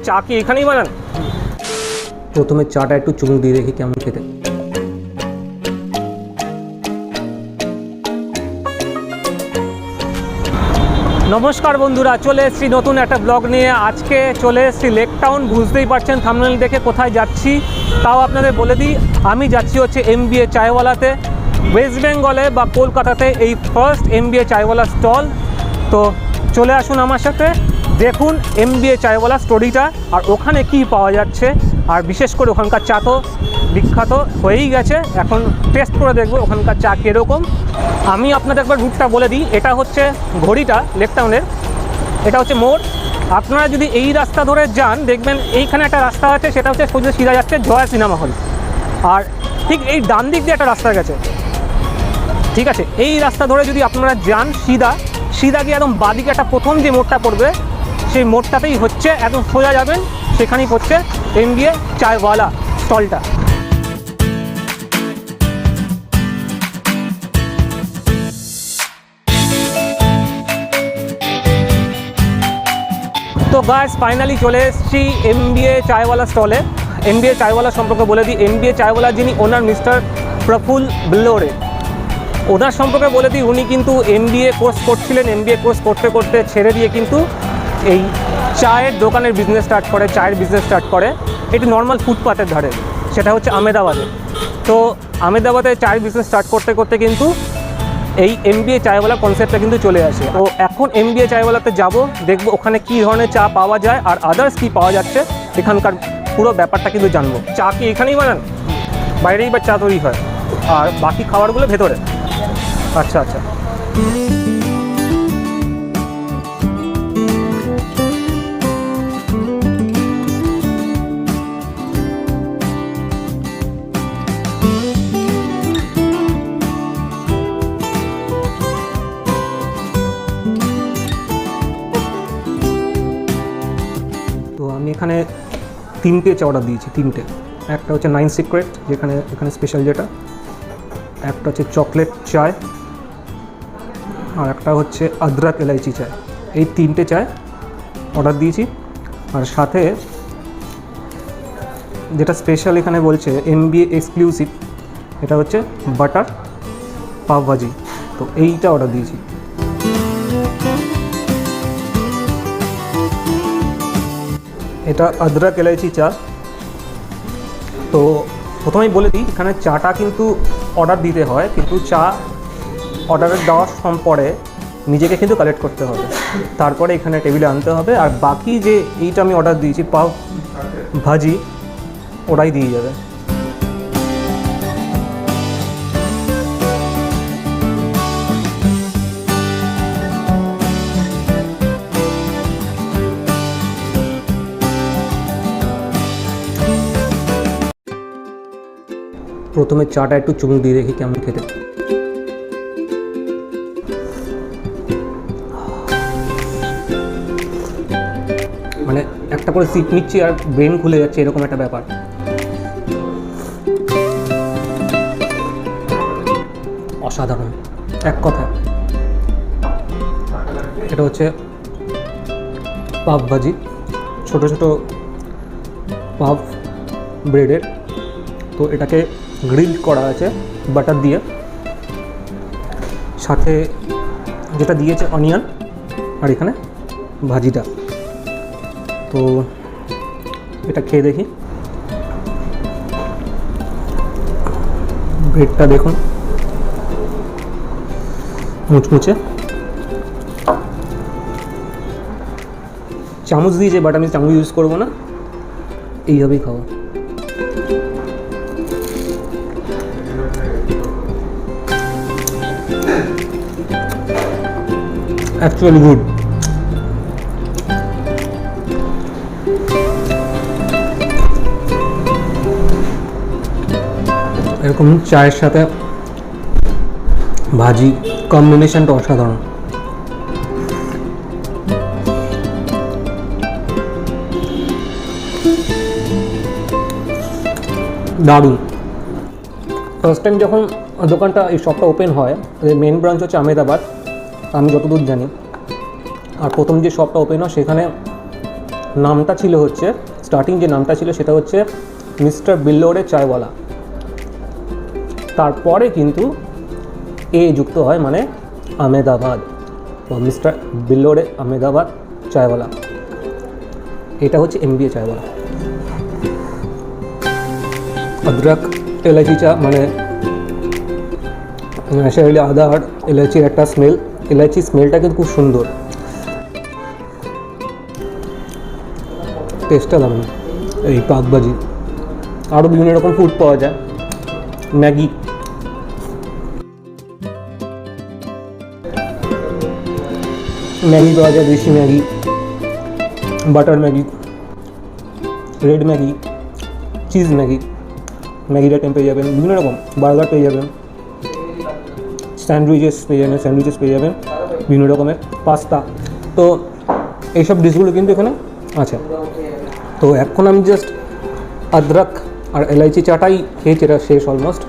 চা কি এখানেই বানান? প্রথমে চাটা একটু চুমুক দিয়ে দেখি কেমন খেতে। নমস্কার বন্ধুরা, চলে এসেছি নতুন একটা ব্লগ নিয়ে। আজকে চলে এসেছি লেক টাউন। বুঝতেই পারছেন থাম্বনেল দেখে কোথায় যাচ্ছি। তাও আপনাদের বলে দিই, আমি যাচ্ছি হচ্ছে MBA চায়ওয়ালাতে। ওয়েস্ট বেঙ্গলে বা কলকাতাতে এই ফার্স্ট MBA চায়ওয়ালা স্টল। তো চলে আসুন আমার সাথে, দেখুন MBA চায়ওয়ালা স্টোরিটা, আর ওখানে কি পাওয়া যাচ্ছে। আর বিশেষ করে ওখানকার চা তো বিখ্যাত হয়েই গেছে, এখন টেস্ট করে দেখবো ওখানকার চা কীরকম। আমি আপনাদের একবার রুটটা বলে দিই। এটা হচ্ছে ঘড়িটা লেক টাউনের, এটা হচ্ছে মোড়। আপনারা যদি এই রাস্তা ধরে যান, দেখবেন এইখানে একটা রাস্তা আছে, সেটা হচ্ছে সোজা সিধা যাচ্ছে জয়া সিনেমা হল। আর ঠিক এই ডান দিক দিয়ে একটা রাস্তা গেছে, ঠিক আছে। এই রাস্তা ধরে যদি আপনারা যান সিধা গিয়ে একদম বাদিকে একটা প্রথম যে মোড়টা পড়বে, সেই মোড়টাতেই হচ্ছে একদম সোজা যাবেন, সেখানেই পড়ছে MBA চায়ওয়ালা স্টলটা। তো গাইস, ফাইনালি চলে এসেছি MBA চায়ওয়ালা স্টলে। MBA চায়ওয়ালা সম্পর্কে বলে দিই। MBA চায়ওয়ালা যিনি ওনার মিস্টার প্রফুল বিল্লোরে, ওনার সম্পর্কে বলে দিই। উনি কিন্তু MBA কোর্স করছিলেন, MBA কোর্স করতে করতে ছেড়ে দিয়ে কিন্তু এই চায়ের দোকানের বিজনেস স্টার্ট করে, চায়ের বিজনেস স্টার্ট করে এটি নর্মাল ফুটপাথের ধারে, সেটা হচ্ছে আহমেদাবাদে। তো আহমেদাবাদে চায়ের বিজনেস স্টার্ট করতে করতে কিন্তু এই MBA চায়ওয়ালা কনসেপ্টটা কিন্তু চলে আসে। তো এখন MBA চায়ওয়ালাতে যাব, দেখবো ওখানে কী ধরনের চা পাওয়া যায় আর আদার্স কী পাওয়া যাচ্ছে, এখানকার পুরো ব্যাপারটা কিন্তু জানবো। চা কি এখানেই বানান? বাইরেই বা চা তৈরি হয়, আর বাকি খাবারগুলো ভেতরে? আচ্ছা আচ্ছা। তো আমি এখানে 3টে চা অর্ডার দিয়েছি, 3টে। একটা হচ্ছে 9 সিক্রেট, এখানে স্পেশাল যেটা, একটা হচ্ছে চকলেট চায়, আর একটা হচ্ছে আদরক এলাইচি চায়। এই 3টে চায় অর্ডার দিয়েছি। আর সাথে যেটা স্পেশাল এখানে বলছে MBA এক্সক্লুসিভ, এটা হচ্ছে বাটার পাভ ভাজি। তো এইটা অর্ডার দিয়েছি। এটা আদরক এলাইচি চা। তো প্রথমেই বলে দিই, এখানে চাটা কিন্তু অর্ডার দিতে হয়, কিন্তু চা অর্ডারের দেওয়ার পরে নিজেকে কিন্তু কালেক্ট করতে হবে, তারপরে এখানে টেবিলে আনতে হবে। আর বাকি যে এইটা আমি অর্ডার দিয়েছি পাভ ভাজি, ওরাই দিয়ে যাবে। প্রথমে চাটা একটু চুমুক দিয়ে দেখি কেমন খেতে। মানে একটা করে সিপ নিচ্ছি আর ব্রেন খুলে যাচ্ছে, এরকম একটা ব্যাপার। অসাধারণ এক কথা। এটা হচ্ছে পাভ ভাজি, ছোট ছোট পাভ ব্রেডের। তো এটাকে গ্রিল করা আছে বাটার দিয়ে, সাথে যেটা দিয়েছে অনিয়ন, আর এখানে ভাজিটা। তো এটা খেয়ে দেখি। ব্রেডটা দেখুন, মুচমুচে। চামচ দিয়েছে, বাট আমি চামচ ইউজ করবো না, এইভাবেই খাবো। Actually good. এরকম চায়ের সাথে ভাজি কম্বিনেশনটা অসাধারণ। দারুণ। ফার্স্ট টাইম যখন দোকানটা, এই শপটা ওপেন হয়, মেন ব্রাঞ্চ হচ্ছে আহমেদাবাদ আমি যতদূর জানি। আর প্রথম যে শপটা ওপেন হয় সেখানে নামটা ছিল হচ্ছে, স্টার্টিং যে নামটা ছিল সেটা হচ্ছে মিস্টার বিল্লোরে চায়ওয়ালা। তারপরে কিন্তু এ যুক্ত হয়, মানে আহমেদাবাদ, তো মিস্টার বিল্লোরে আহমেদাবাদ চায়ওয়ালা, এটা হচ্ছে MBA চায়ওয়ালা। अदरक এলাচি চা মানে ন্যাচারালি আদা আর এলাচির একটা স্মেল, এলাচি স্মেলটা কিন্তু খুব সুন্দর, টেস্টটা দারুণ। এই পাকবাজি, আরও বিভিন্ন রকম ফুড পাওয়া যায়, ম্যাগি, ম্যাগি পাওয়া যায়, দেশি Maggi, butter Maggi, red Maggi, cheese Maggi, ম্যাগির আইটেম পেয়ে যাবেন, বিভিন্ন রকম বার্গার পেয়ে যাবেন, স্যান্ডউইচেস পেয়ে যাবেন, বিভিন্ন রকমের পাস্তা। তো এইসব ডিশগুলো কিন্তু এখানে আছে। তো এখন আমি জাস্ট আদরক আর এলাইচি চাটাই খেয়েছি, এটা শেষ অলমোস্ট।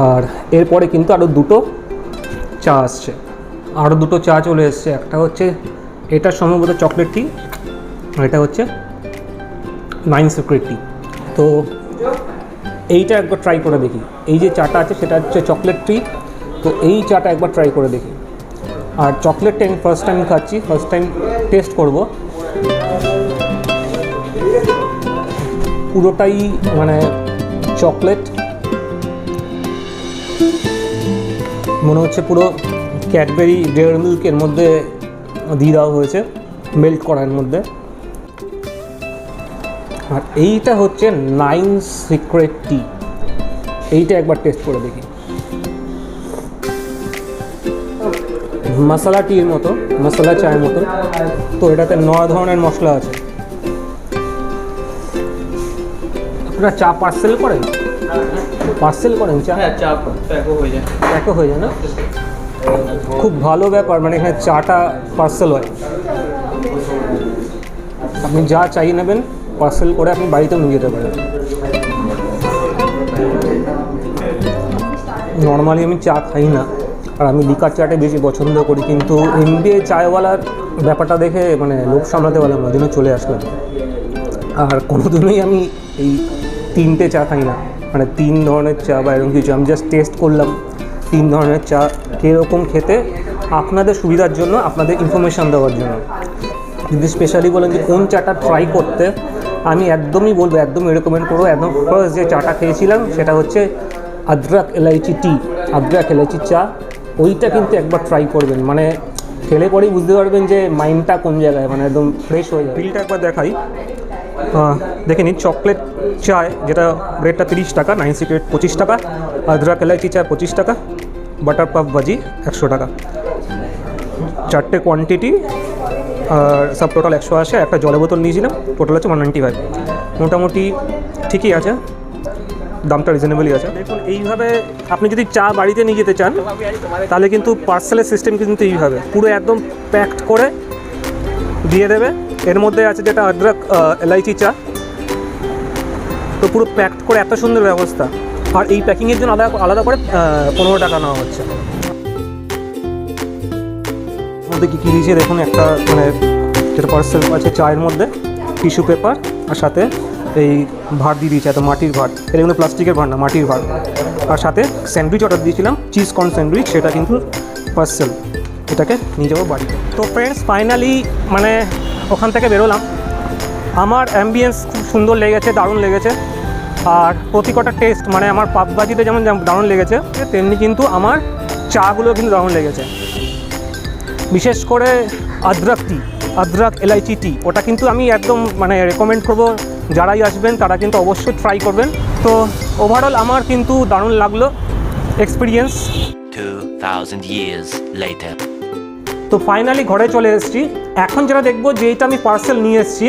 আর এরপরে কিন্তু আরও দুটো চা আসছে, আরও দুটো চা চলে এসছে। একটা হচ্ছে এটা সম্ভবত চকলেট টি, আর এটা হচ্ছে 9 সিক্রেট টি। তো এইটা একবার ট্রাই করে দেখি। এই যে চাটা আছে সেটা হচ্ছে চকলেট টি, তো এই চাটা একবার ট্রাই করে দেখি। আর চকলেটটা আমি ফার্স্ট টাইম খাচ্ছি, ফার্স্ট টাইম টেস্ট করব। পুরোটাই মানে চকলেট, মনে হচ্ছে পুরো ক্যাডবেরি ডেয়ারি মিল্কের মধ্যে দিয়ে দেওয়া হয়েছে, মেল্ট করার মধ্যে। আর এইটা হচ্ছে 9 সিক্রেট টি, এইটা একবার টেস্ট করে দেখি। মশলা টির মতো, মশলা চায়ের মতো। তো এটাতে 9 ধরনের মশলা আছে। আপনারা চা পার্সেল করেন? পার্সেল করেন চা? হ্যাঁ, চা প্যাকও হয়ে যায়। প্যাকও হয়ে যায় না? খুব ভালো ব্যাপার, মানে এখানে চাটা পার্সেল হয়। আপনি যা চাই নেবেন, পার্সেল করে আপনি বাড়িতেও নিয়ে যেতে পারেন। নর্মালি আমি চা খাই না, আর আমি লিকার চাটাই বেশি পছন্দ করি, কিন্তু MBA চায়ওয়ালার ব্যাপারটা দেখে মানে লোক সামলাতে পারলাম না, জন্য চলে আসলাম। আর কোনোদিনই আমি এই 3টে চা খাই না, মানে 3 ধরনের চা বা এরকম কিছু। আমি জাস্ট টেস্ট করলাম 3 ধরনের চা কীরকম খেতে, আপনাদের সুবিধার জন্য, আপনাদের ইনফরমেশান দেওয়ার জন্য। যদি স্পেশালি বলেন যে কোন চাটা ট্রাই করতে, আমি একদমই বলবো, একদমই রেকমেন্ড করবো। একদম ফার্স্ট যে চাটা খেয়েছিলাম সেটা হচ্ছে আদরক এলাইচি টি, আদরক এলাইচি চা। ওইটা কিন্তু একবার ট্রাই করবেন, মানে খেলে পরেই বুঝতে পারবেন যে মাইন্ডটা কোন জায়গায়, মানে একদম ফ্রেশ হয়ে যাবে। বিলটা একবার দেখাই, দেখে নিন। চকলেট চায় যেটা রেটটা 30 টাকা, 9 সিক্রেট 25 টাকা, আদরক এলাইচি চা 25 টাকা, বাটার পাফ ভাজি 100 টাকা। 4টে কোয়ান্টিটি আর সব টোটাল 180। একটা জলের বোতল নিয়েছিলাম, টোটাল হচ্ছে 195। মোটামুটি ঠিকই আছে, দামটা রিজনেবলই আছে। দেখুন, এইভাবে আপনি যদি চা বাড়িতে নিয়ে যেতে চান তাহলে কিন্তু পার্সেলের সিস্টেম কিন্তু এইভাবে পুরো একদম প্যাকড করে দিয়ে দেবে। এর মধ্যে আছে যেটা আদরক এলাইচি চা, তো পুরো প্যাকড করে, এত সুন্দর ব্যবস্থা। আর এই প্যাকিংয়ের জন্য আলাদা করে 15 টাকা নেওয়া হচ্ছে। মধ্যে কী কী দিয়েছে দেখুন, একটা মানে যেটা পার্সেল আছে চায়ের মধ্যে, টিস্যু পেপার, আর সাথে এই ভাত দিয়ে দিয়েছে, এত মাটির ভাত, এটা কিন্তু প্লাস্টিকের ভাত না, মাটির ভাত। আর সাথে স্যান্ডউইচ অর্ডার দিয়েছিলাম, চিজ কর্ন স্যান্ডউইচ, সেটা কিন্তু পার্সেল, এটাকে নিয়ে যাবো বাড়িতে। তো ফ্রেন্ডস, ফাইনালি মানে ওখান থেকে বেরোলাম। আমার অ্যাম্বিয়েন্স খুব সুন্দর লেগেছে, দারুণ লেগেছে। আর প্রতি কটা টেস্ট, মানে আমার পাপবাজিতে যেমন দারুণ লেগেছে, তেমনি কিন্তু আমার চাগুলো কিন্তু দারুণ লেগেছে। বিশেষ করে আদরক টি, আদরক এলাইচি টি, ওটা কিন্তু আমি একদম মানে রেকমেন্ড করবো, যারাই আসবেন তারা কিন্তু অবশ্যই ট্রাই করবেন। তো ওভারঅল আমার কিন্তু দারুণ লাগলো এক্সপিরিয়েন্স। 2000 years later. তো ফাইনালি ঘরে চলে এসেছি। এখন যেটা দেখবো, যে এটা আমি পার্সেল নিয়ে এসেছি,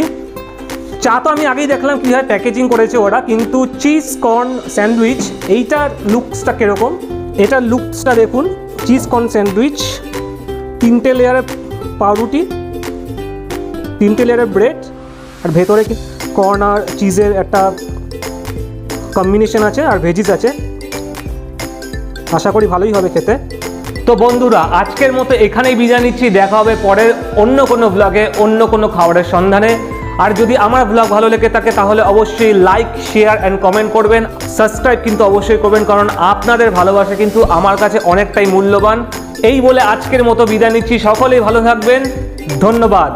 চা তো আমি আগেই দেখলাম কীভাবে প্যাকেজিং করেছে ওরা, কিন্তু চিজ কর্ন স্যান্ডউইচ এইটার লুকসটা কীরকম, এটার লুকসটা দেখুন। চিজ কর্ন স্যান্ডউইচ, 3টে লেয়ারের পাউরুটি, 3টে লেয়ারের ব্রেড, আর ভেতরে কর্ন আর চিজের একটা কম্বিনেশন আছে, আর ভেজিস আছে। আশা করি ভালোই হবে খেতে। তো বন্ধুরা, আজকের মতো এখানেই বিদায় নিচ্ছি। দেখা হবে পরের অন্য কোনো ব্লগে, অন্য কোনো খাবারের সন্ধানে। আর যদি আমার ব্লগ ভালো লেগে থাকে তাহলে অবশ্যই লাইক, শেয়ার অ্যান্ড কমেন্ট করবেন। সাবস্ক্রাইব কিন্তু অবশ্যই করবেন, কারণ আপনাদের ভালোবাসা কিন্তু আমার কাছে অনেকটাই মূল্যবান। এই বলে আজকের মতো বিদায় নিচ্ছি। সকলেই ভালো থাকবেন। ধন্যবাদ।